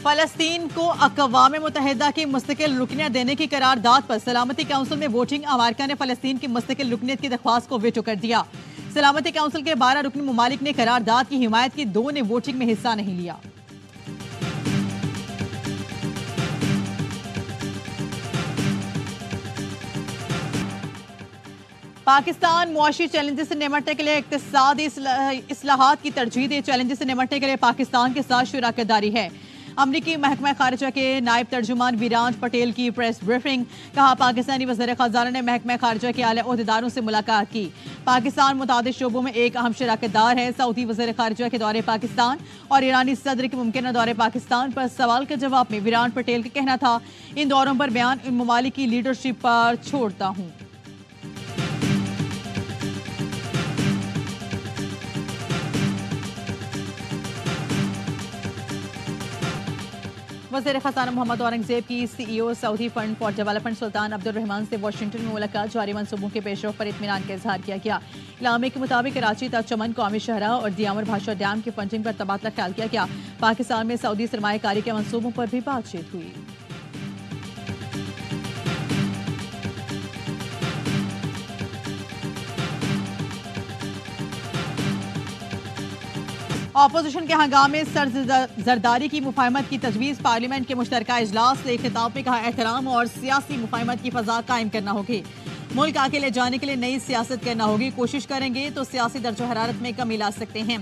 फलस्तीन को अक़वाम मुत्तहिदा की मुस्तकिल रुकनियत देने की करारदाद पर सलामती काउंसिल में वोटिंग। अमेरिका ने फलस्तीन की मुस्तकिल रुकनियत की दरख्वास्त को वेटो कर दिया। सलामती काउंसिल के 12 रुकनी मुमालिक ने करारदाद की हिमायत की, 2 ने वोटिंग में हिस्सा नहीं लिया। पाकिस्तान मुआशी चैलेंजेस से निमटने के लिए इक्तिसादी इस्लाहात की तरजीह दे। चैलेंजेस से निमटने के लिए पाकिस्तान के साथ शराकतदारी है। अमरीकी महकमा खारिजा के नायब तर्जुमान विरांट पटेल की प्रेस ब्रीफिंग। कहा, पाकिस्तानी वज़ीर ख़ज़ाना ने महकमा खारिजा के आला ओहदेदारों से मुलाकात की। पाकिस्तान मुतादिद शोबों में एक अहम शराकतदार है। सऊदी वज़ीर खारिजा के दौरे पाकिस्तान और ईरानी सदर के मुमकिन दौरे पाकिस्तान पर सवाल के जवाब में विरांट पटेल का कहना था, इन दौरों पर बयान इन ममालिक की लीडरशिप पर छोड़ता हूँ। वज़ीर ख़ज़ाना मोहम्मद औरंगज़ेब की CEO Saudi fund for development Sultan Abdul Rahman से वाशिंगटन में मुलाकात। जारी मंसूबों के पेशरफ पर इत्मीनान का इजहार किया गया। इलामे के मुताबिक कराची तक चमन कौमी शहरा और दियामर भाषा डैम की फंडिंग पर तबादला ख्याल किया गया। पाकिस्तान में सऊदी सरमायाकारी के मंसूबों पर भी बातचीत हुई। ऑपोजिशन के हंगामे सर जरदारी की मुफाहमत की तजवीज़। पार्लियामेंट के मुश्तरका इजलास से खिताब में कहा, एहतराम और सियासी मुफाहमत की फ़ज़ा कायम करना होगी। मुल्क आगे ले जाने के लिए नई सियासत करना होगी। कोशिश करेंगे तो सियासी दर्जो हरारत में कमी ला सकते हैं।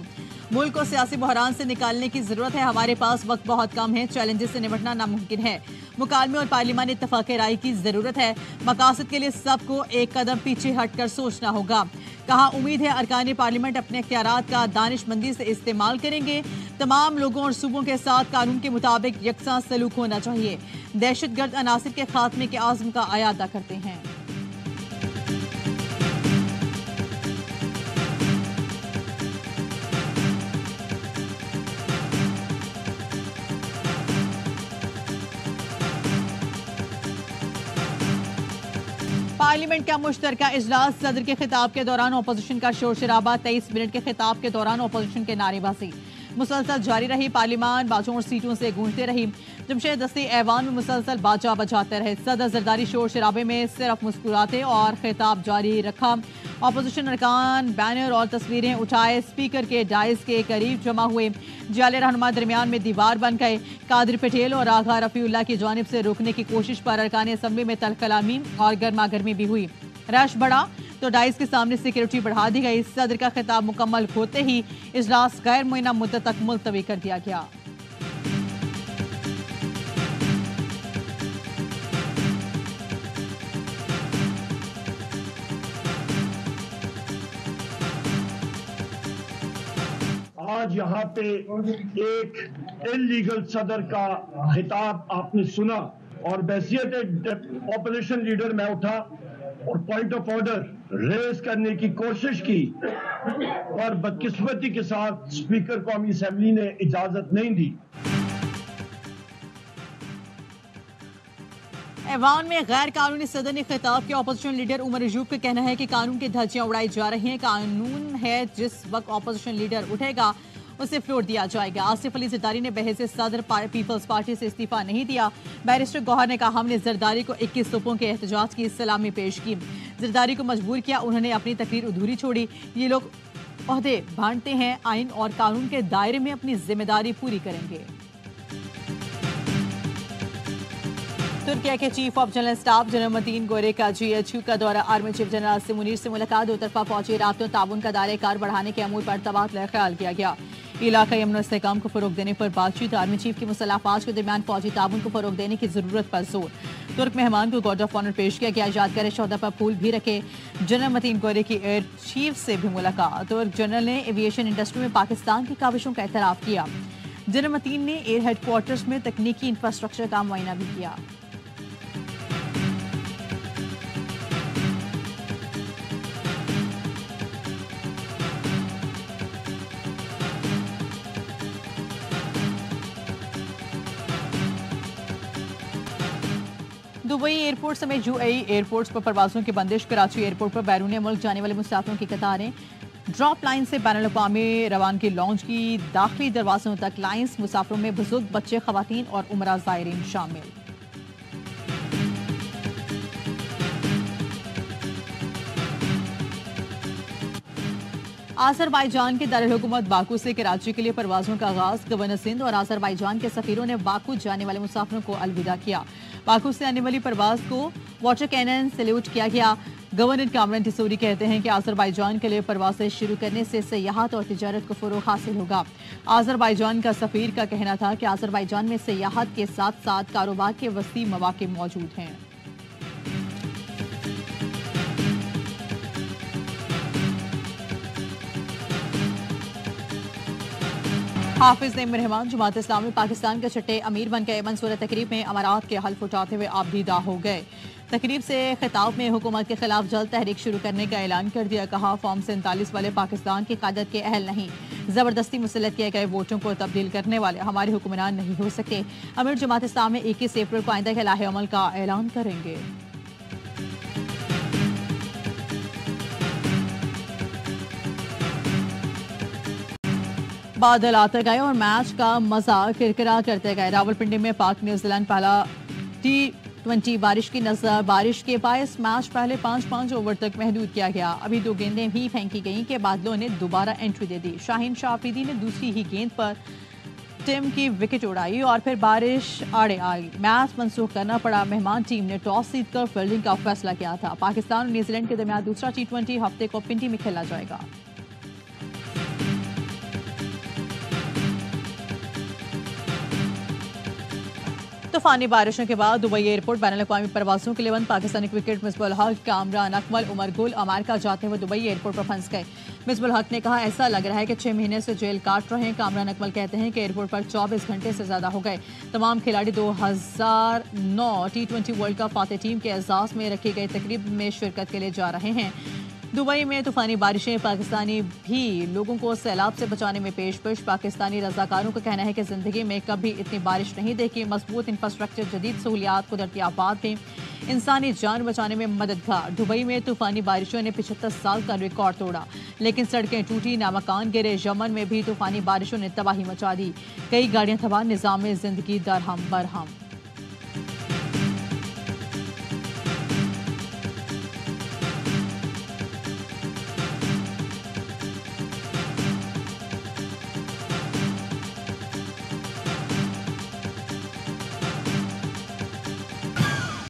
मुल्क को सियासी बहरान से निकालने की जरूरत है। हमारे पास वक्त बहुत कम है। चैलेंजेस से निपटना नामुमकिन है। मुकालमे और पार्लिमानी इत्तफाक राय की जरूरत है। मकासद के लिए सबको एक कदम पीछे हटकर सोचना होगा। कहा, उम्मीद है अरकान पार्लियामेंट अपने इख्तियारात का दानिशमंदी से इस्तेमाल करेंगे। तमाम लोगों और सूबों के साथ कानून के मुताबिक यकसा सलूक होना चाहिए। दहशतगर्द अनासिर के खात्मे के आज़म का आयादा करते हैं। पार्लियामेंट का मुश्तरका इजलास। सदर के खिताब के दौरान अपोजिशन का शोर शराबा। 23 मिनट के खिताब के दौरान अपोजिशन के नारेबाजी मुसलसल जारी रही। पार्लियामान बाजों और सीटों से गूंजते रही। जमशेद दस्ती ऐवान में मुसलसल बाजा बजाते रहे। सदर जरदारी शोर शराबे में सिर्फ मुस्कुराते और खिताब जारी रखा। अपोजिशन अरकान बैनर और तस्वीरें उठाए स्पीकर के डाइस के करीब जमा हुए। जाले रहनुमा दरमियान में दीवार बन गए। कादिर पटेल और आगा रफीउल्लाह की जानिब से रोकने की कोशिश पर अरकान असम्बली में तलकलामी और गर्मा गर्मी भी हुई। रश बढ़ा तो डाइस के सामने सिक्योरिटी बढ़ा दी गई। सदर का खिताब मुकम्मल होते ही इजलास गैर मुय्यना मुद्दत तक मुलतवी कर दिया गया। आज यहाँ पे एक इल्लीगल सदर का खिताब आपने सुना और बैसियत ऑपोजिशन लीडर मैं उठा और पॉइंट ऑफ ऑर्डर रेज करने की कोशिश की और बदकिस्मती के साथ स्पीकर कौमी असेंबली ने इजाजत नहीं दी। ऐवान में गैर कानूनी सदनी खिताब के ऑपोजिशन लीडर उमर अयूब का कहना है कि कानून की धज्जियां उड़ाई जा रही हैं। कानून है, जिस वक्त ऑपोजिशन लीडर उठेगा उसे फ्लोर दिया जाएगा। आसिफ अली जरदारी ने बहस सदर पीपल्स पार्टी से इस्तीफा नहीं दिया। बैरिस्टर गौहर ने कहा, हमने जरदारी को 21 तोपों के एहतजाज की सलामी पेश की। जरदारी को मजबूर किया, उन्होंने अपनी तकरीर अधूरी छोड़ी। ये लोग ओहदे बांटते हैं, आइन और कानून के दायरे में अपनी जिम्मेदारी पूरी करेंगे। तुर्किया के chief of general staff general Metin गोरे का GHQ का दौरा। Army chief general Asim Munir से मुलाकात। दो तरफा फौजी राब्तों ताउन का दायरे कार बढ़ाने के अमूर पर तबादला ख्याल किया गया। इलाका अमन और इस्तेहकाम को फरोग देने पर बातचीत। आर्मी चीफ की मुसल्लह अफवाज के दरमियान फौजी ताउन को फरोग देने की जरूरत पर जोर। तुर्क मेहमान को गार्ड ऑफ ऑनर पेश किया गया। यादगार शौदा पर फूल भी रखे। जनरल मतीन गोरे की एयर चीफ से भी मुलाकात। तुर्क जनरल ने एविएशन इंडस्ट्री में पाकिस्तान की काविशों का एतराफ किया। जनरल मतीन ने एयर हेडक्वार्टर्स में तकनीकी इंफ्रास्ट्रक्चर का मुआयना भी किया। दुबई एयरपोर्ट समेत UAE एयरपोर्ट्स पर परवाजों की बंदिश। कराची एयरपोर्ट पर बैरून मुल्क जाने वाले मुसाफिरों की कतारें ड्रॉप लाइन से बैनुल अक़वामी रवानगी लॉन्च की दाखिली दरवाजों तक लाइन्स, मुसाफिरों में बुजुर्ग, बच्चे, खवातीन और उमरा ज़ायरीन शामिल। आज़रबाईजान के दारुल-हुकूमत बाकू से कराची के लिए परवाजों का आगाज। गवर्नर सिंध और आज़रबाईजान के सफीरों ने बाकू जाने वाले मुसाफिरों को अलविदा किया। बाकू से आने वाली परवाज को वाटर कैनन सैल्यूट किया गया। गवर्नर कामरान टिसोरी कहते हैं कि आज़रबाईजान के लिए परवासें शुरू करने से सयाहत और तिजारत को फ़रोग़ हासिल होगा। आज़रबाईजान का सफीर का कहना था कि आज़रबाईजान में सयाहत के साथ साथ कारोबार के वसी मौक़े मौजूद हैं। हाफिज नईम रहमान जमात इस्लामी पाकिस्तान के छठे अमीर बन गए। मंसूरा तकरीब में अमारात के हल्फ उठाते हुए आबदीदा हो गए। तकरीब से खिताब में हुकूमत के खिलाफ जल्द तहरीक शुरू करने का ऐलान कर दिया। कहा, फॉर्म 47 वाले पाकिस्तान की क़यादत के अहल नहीं, जबरदस्ती मुसल्लत किए गए वोटों को तब्दील करने वाले हमारे हुक्मरान नहीं हो सकते। अमीर जमात इस्लामी 21 अप्रैल को आइंदा के लाहे अमल का ऐलान करेंगे। बादल आते गए और मैच का मजा किरकिरा करते गए। रावलपिंडी में पाक न्यूजीलैंड पहला T20 बारिश की नजर। बारिश के बायस मैच पहले 5-5 ओवर तक महदूद किया गया। अभी 2 गेंदें भी फेंकी गईं कि बादलों ने दोबारा एंट्री दे दी। शाहीन शाह अफरीदी ने दूसरी ही गेंद पर टिम की विकेट उड़ाई और फिर बारिश आड़े आई। मैच मंसूख करना पड़ा। मेहमान टीम ने टॉस जीतकर फील्डिंग का फैसला किया था। पाकिस्तान और न्यूजीलैंड के दरमियान दूसरा T20 हफ्ते को पिंडी में खेला जाएगा। तूफानी बारिशों के बाद दुबई एयरपोर्ट बैनुल अक़वामी परवाजों के लिए बंद। पाकिस्तानी क्रिकेट मिसबाह उल हक, कामरान अकमल, उमर गुल अमेरिका जाते हुए दुबई एयरपोर्ट पर फंस गए। मिसबाह उल हक ने कहा, ऐसा लग रहा है कि 6 महीने से जेल काट रहे हैं। कामरान अकमल कहते हैं कि एयरपोर्ट पर 24 घंटे से ज्यादा हो गए। तमाम खिलाड़ी 2009 T20 वर्ल्ड कप फातह टीम के एजाज में रखी गई तकरीब में शिरकत के लिए जा रहे हैं। दुबई में तूफानी बारिशें। पाकिस्तानी भी लोगों को सैलाब से बचाने में पेशपेश। पाकिस्तानी रजाकारों का कहना है कि जिंदगी में कभी इतनी बारिश नहीं देखी। मजबूत इंफ्रास्ट्रक्चर, जदीद सहूलियात, कुदरती आफात में इंसानी जान बचाने में मददगार। दुबई में तूफानी बारिशों ने 75 साल का रिकॉर्ड तोड़ा, लेकिन सड़कें टूटी, नामकान गिरे। यमन में भी तूफानी बारिशों ने तबाही मचा दी। कई गाड़ियां तबाह, निजाम में जिंदगी दरहम बरहम।